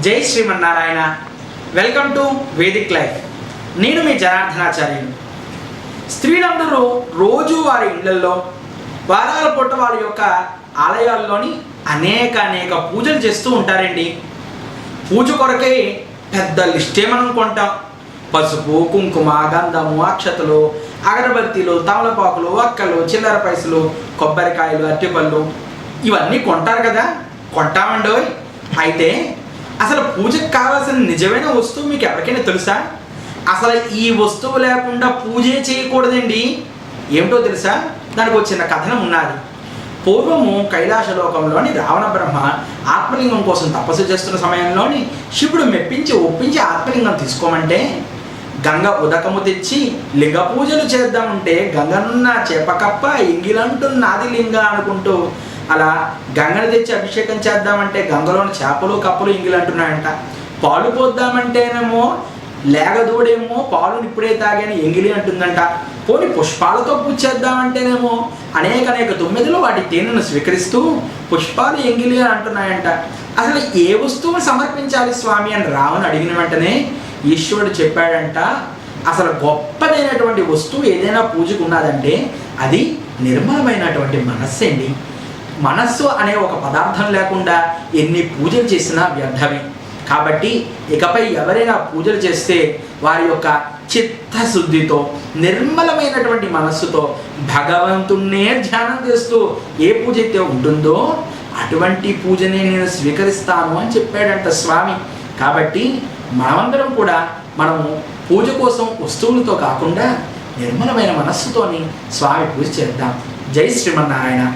జై Srimannarayana. Welcome to Vedic life. నేను మీ జనార్దనాచార్యులు. స్త్రీలందరూ రోజు వారి ఇళ్లలో వారాల పూట వారి యొక్క ఆలయాల్లోని అనేక పూజలు చేస్తూ ఉంటారండి. పూజ కొరకే పెద్ద లిస్టే మనం కొంటాం. పసుపు, కుంకుమ, గంధము, అక్షతలు, అగరబత్తీలు, తమలపాకులు, ఒక్కలు, చిల్లర పైసలు, కొబ్బరికాయలు, అరటిపళ్ళు ఇవన్నీ కొంటారు కదా. కొంటామండి. అయితే అసలు పూజకు కావాల్సిన నిజమైన వస్తువు మీకు ఎవరికైనా తెలుసా? అసలు ఈ వస్తువు లేకుండా పూజే చేయకూడదండి. ఏమిటో తెలుసా? దానికి వచ్చిన కథనం ఉన్నది. పూర్వము కైలాసలోకంలోని రావణ బ్రహ్మ ఆత్మలింగం కోసం తపస్సు చేస్తున్న సమయంలోని శివుడు ఒప్పించి ఆత్మలింగం తీసుకోమంటే గంగ ఉదకము తెచ్చి లింగ పూజలు చేద్దామంటే గంగనున్న చేపకప్ప ఇంగిలంటున్నది లింగ అనుకుంటూ అలా గంగను తెచ్చి అభిషేకం చేద్దామంటే గంగలోని చేపలు కప్పలు ఇంగిలు అంటున్నాయంట. పాలు పోద్దామంటేనేమో లేగదూడేమో పాలుని ఇప్పుడే తాగాని ఎంగిలి అంటుందంట. పోని పుష్పాలతో పూజ చేద్దామంటేనేమో అనేక తొమ్మిదిలో వాటి తేనెను స్వీకరిస్తూ పుష్పాలు ఎంగిలి అని అంటున్నాయంట. అసలు ఏ వస్తువును సమర్పించాలి స్వామి అని రావణుని అడిగిన వెంటనే ఈశ్వరుడు చెప్పాడంట, అసలు గొప్పదైనటువంటి వస్తువు ఏదైనా పూజకు ఉన్నదంటే అది నిర్మలమైనటువంటి మనస్సు అండి. మనస్సు అనే ఒక పదార్థం లేకుండా ఎన్ని పూజలు చేసినా వ్యర్థమే. కాబట్టి ఇకపై ఎవరైనా పూజలు చేస్తే వారి యొక్క చిత్తశుద్ధితో నిర్మలమైనటువంటి మనస్సుతో భగవంతుణ్ణే ధ్యానం చేస్తూ ఏ పూజ అయితే ఉంటుందో అటువంటి పూజనే నేను స్వీకరిస్తాను అని చెప్పాడంట స్వామి. కాబట్టి మనమందరం కూడా మనము పూజ కోసం వస్తువులతో కాకుండా నిర్మలమైన మనస్సుతోని స్వామి పూజ చేద్దాం. జై శ్రీమన్నారాయణ.